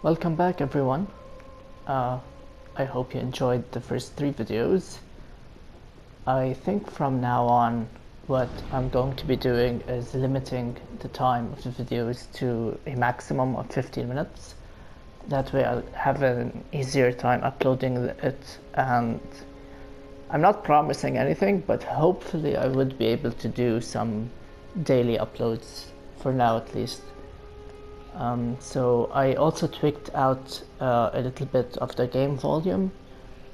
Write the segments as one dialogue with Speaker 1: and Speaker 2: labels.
Speaker 1: Welcome back everyone. Uh, I hope you enjoyed the first 3 videos. I think from now on what I'm going to be doing is limiting the time of the videos to a maximum of 15 minutes. That way I'll have an easier time uploading it, and I'm not promising anything, but hopefully I would be able to do some daily uploads, for now at least. So I also tweaked out a little bit of the game volume,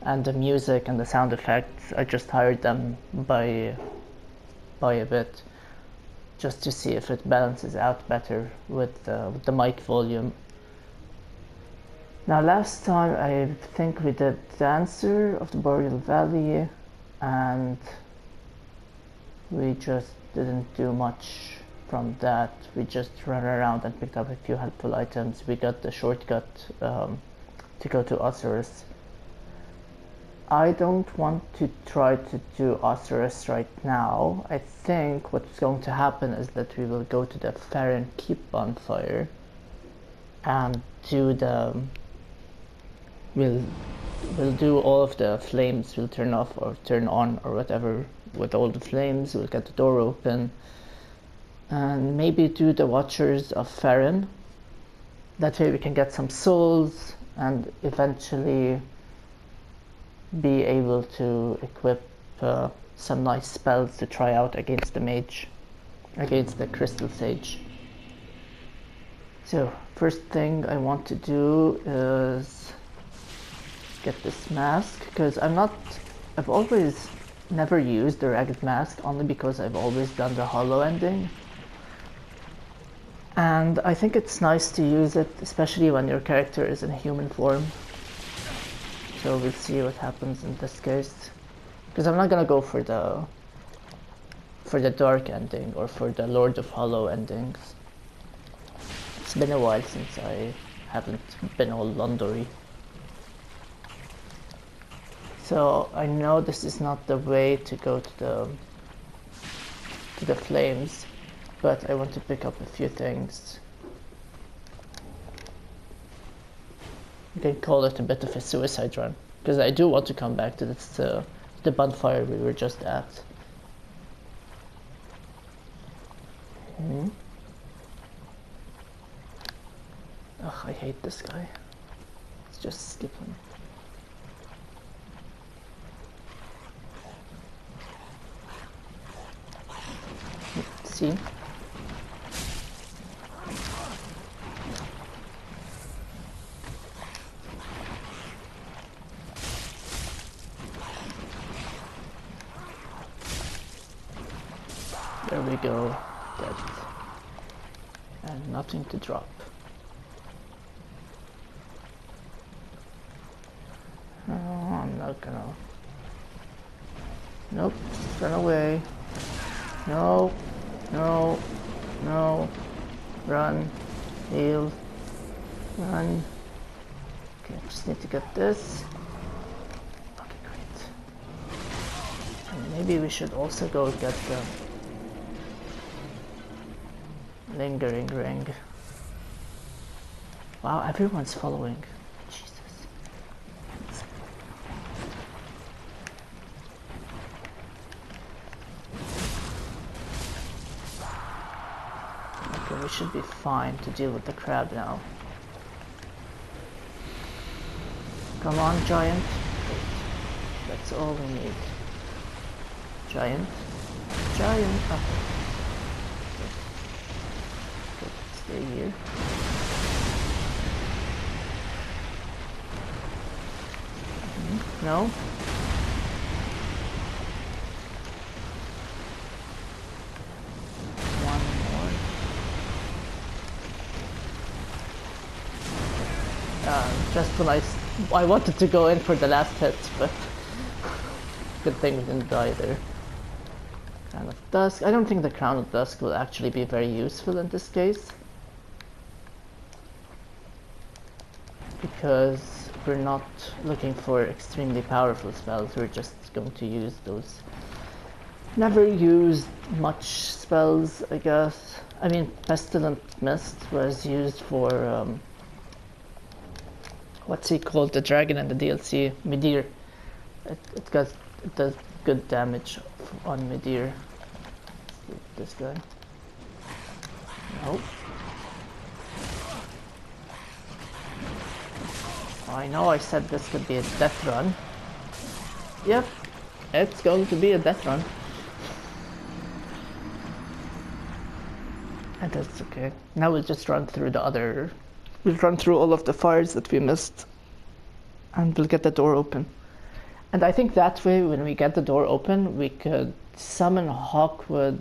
Speaker 1: and the music and the sound effects. I just hired them by a bit, just to see if it balances out better with the mic volume. Now last time I think we did Dancer of the Boreal Valley, and we just didn't do much from that. We just ran around and picked up a few helpful items. We got the shortcut to go to Osiris. I don't want to try to do Osiris right now. I think what's going to happen is that we will go to the Farron Keep bonfire and do the we'll do all of the flames. We'll turn off or turn on or whatever with all the flames. We'll get the door open and maybe do the Watchers of Farron. That way we can get some souls and eventually be able to equip some nice spells to try out against the Mage, against the Crystal Sage. So first thing I want to do is get this mask, because I've always never used the Ragged Mask, only because I've always done the hollow ending. And I think it's nice to use it, especially when your character is in human form. So we'll see what happens in this case. Because I'm not gonna go for the dark ending or for the Lord of Hollow endings. It's been a while since I haven't been all Londory. So I know this is not the way to go to the flames, but I want to pick up a few things. You can call it a bit of a suicide run, because I do want to come back to this, the bonfire we were just at. Ugh, I hate this guy. Let's just skip him. See? There we go. Dead. And nothing to drop. Oh, I'm not gonna... Nope, run away. No, no, no. Run. Heal. Run. Okay, just need to get this. Okay, great. And maybe we should also go get the lingering ring. Wow, everyone's following. Jesus. Okay, we should be fine to deal with the crab now. Come on, giant. That's all we need. Giant. Giant. Oh. Stay here. No? One more. Just when I wanted to go in for the last hit, but good thing we didn't die there. Crown of Dusk. I don't think the Crown of Dusk will actually be very useful in this case, because we're not looking for extremely powerful spells. We're just going to use those never used much spells, I guess. I mean, Pestilent Mist was used for what's he called? The dragon in the DLC, Midir. It does good damage on Midir. This guy. Nope. I know I said this could be a death run. Yep, it's going to be a death run. And that's okay. Now we'll just run through we'll run through all of the fires that we missed. And we'll get the door open. And I think that way, when we get the door open, we could summon Hawkwood.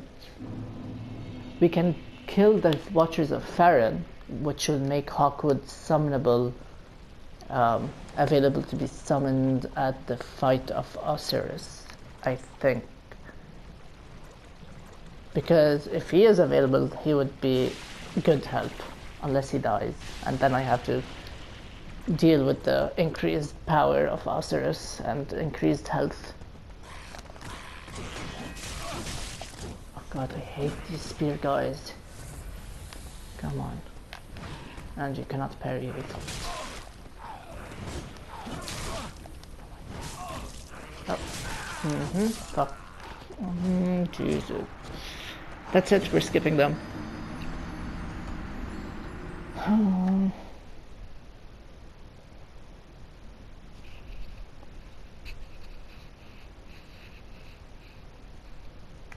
Speaker 1: We can kill the Watchers of Farron, which will make Hawkwood summonable, available to be summoned at the fight of Osiris, I think. Because if he is available, he would be good help, unless he dies. And then I have to deal with the increased power of Osiris and increased health. Oh god, I hate these spear guys. Come on. And you cannot parry it. Oh. Fuck. Jesus. That's it, we're skipping them.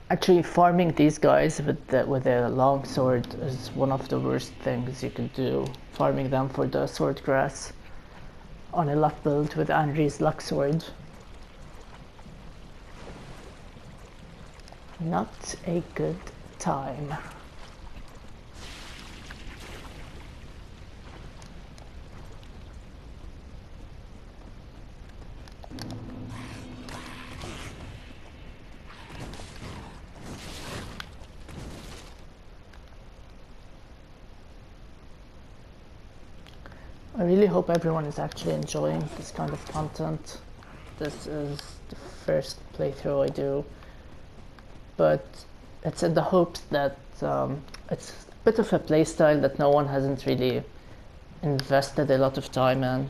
Speaker 1: Actually, farming these guys with a long sword is one of the worst things you can do. Farming them for the sword grass on a luck build with Andri's luck sword. Not a good time. I really hope everyone is actually enjoying this kind of content. This is the first playthrough I do, but it's in the hopes that it's a bit of a playstyle that no one hasn't really invested a lot of time in.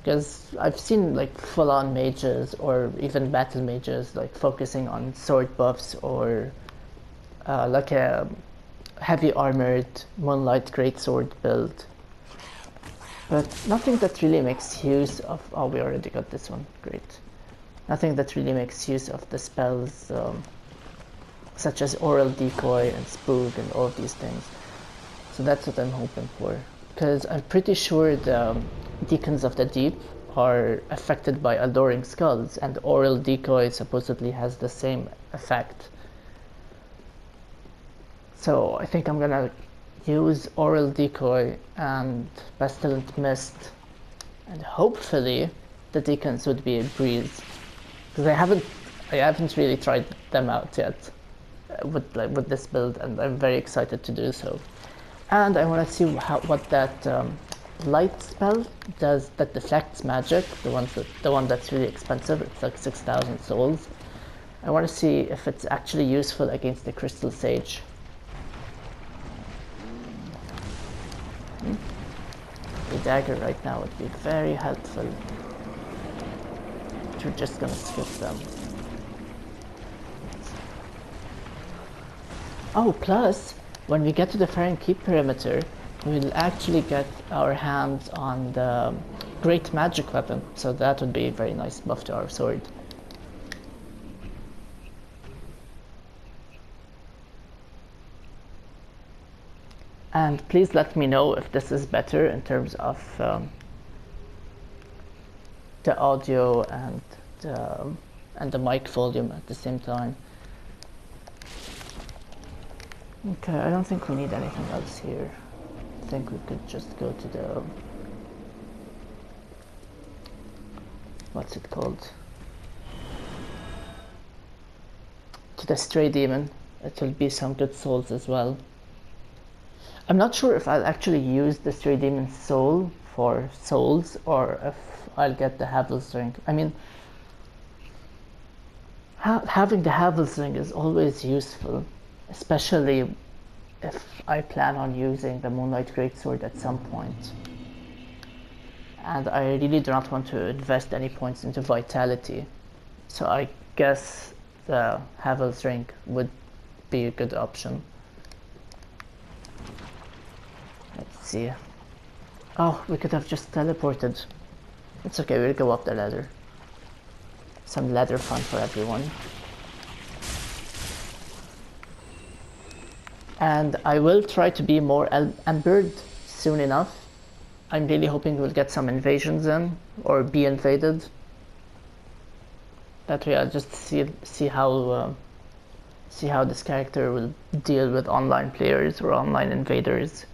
Speaker 1: Because I've seen like full-on mages or even battle mages like focusing on sword buffs or like a heavy armored Moonlight Greatsword build, but nothing that really makes use of. Oh, we already got this one. Great. Nothing that really makes use of the spells such as Oral Decoy and Spook and all of these things. So that's what I'm hoping for, because I'm pretty sure the Deacons of the Deep are affected by Alluring Skulls, and Oral Decoy supposedly has the same effect. So I think I'm gonna use Oral Decoy and Pestilent Mist, and hopefully the Deacons would be a breeze, because I haven't really tried them out yet with this build, and I'm very excited to do so. And I want to see what that light spell does that deflects magic, the one that's really expensive. It's like 6,000 souls. I want to see if it's actually useful against the Crystal Sage. The dagger right now would be very helpful. But we're just gonna skip them. Oh, plus, when we get to the Farron Keep perimeter, we'll actually get our hands on the Great Magic Weapon, so that would be a very nice buff to our sword. And please let me know if this is better in terms of the audio and the mic volume at the same time. Okay, I don't think we need anything else here. I think we could just go to the... what's it called? To the Stray Demon. It will be some good souls as well. I'm not sure if I'll actually use the Stray Demon's soul for souls, or if I'll get the Havel's Ring. I mean, having the Havel's Ring is always useful, especially if I plan on using the Moonlight Greatsword at some point. and I really do not want to invest any points into vitality. So I guess the Havel's Ring would be a good option. Let's see. Oh, we could have just teleported. It's okay, we'll go up the ladder. Some ladder fun for everyone. And I will try to be more embered soon enough. I'm really hoping we'll get some invasions in, or be invaded. That way I'll just see how this character will deal with online players or online invaders.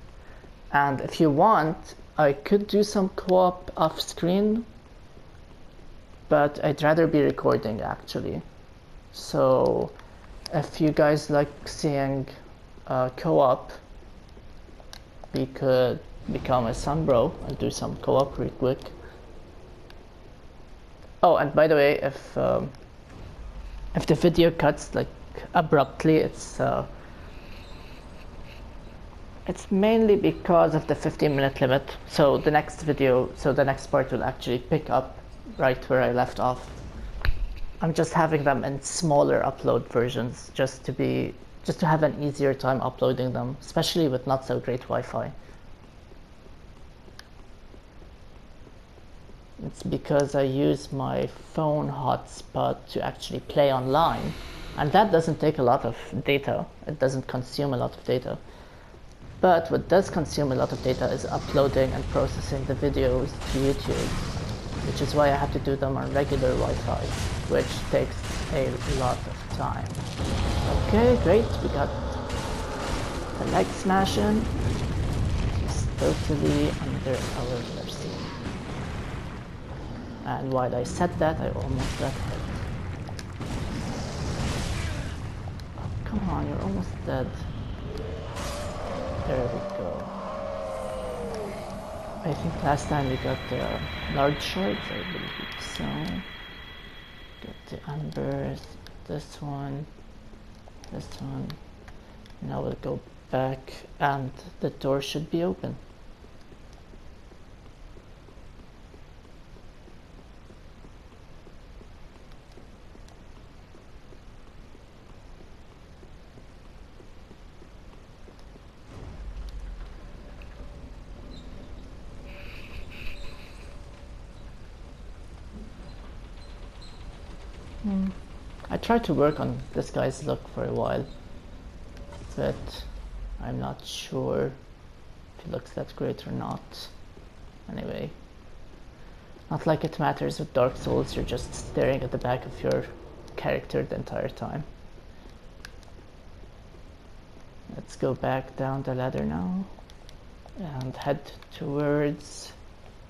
Speaker 1: And if you want, I could do some co-op off screen, but I'd rather be recording actually. So if you guys like seeing co-op, we could become a Sunbro and do some co-op real quick. Oh, and by the way, if the video cuts like abruptly, it's mainly because of the 15-minute limit. So the next part will actually pick up right where I left off. I'm just having them in smaller upload versions, just to have an easier time uploading them, especially with not so great Wi-Fi. It's because I use my phone hotspot to actually play online, and that doesn't take a lot of data. It doesn't consume a lot of data. But what does consume a lot of data is uploading and processing the videos to YouTube, which is why I have to do them on regular Wi-Fi, which takes a lot of time. Okay, great, we got the leg smashing. He's totally under our mercy. And while I said that, I almost got hit. Oh, come on, you're almost dead. There we go. I think last time we got the large shards, I believe so. Get the embers, this one. Now we'll go back and the door should be open. I tried to work on this guy's look for a while, but I'm not sure if he looks that great or not. Anyway, not like it matters with Dark Souls, you're just staring at the back of your character the entire time. Let's go back down the ladder now and head towards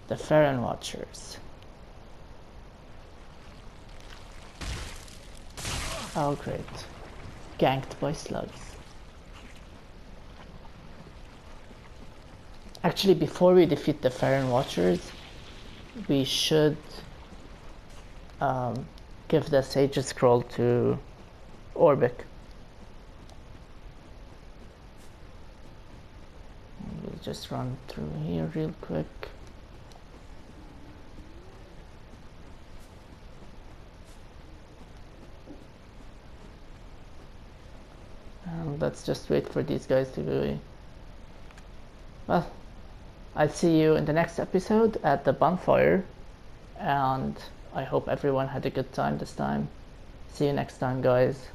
Speaker 1: the Farron Watchers. Oh great, ganked by slugs. Actually, before we defeat the Farron Watchers, we should give the Sage's Scroll to Orbic. We'll just run through here real quick. Let's just wait for these guys to go. Well, I'll see you in the next episode at the bonfire, and I hope everyone had a good time this time. See you next time, guys.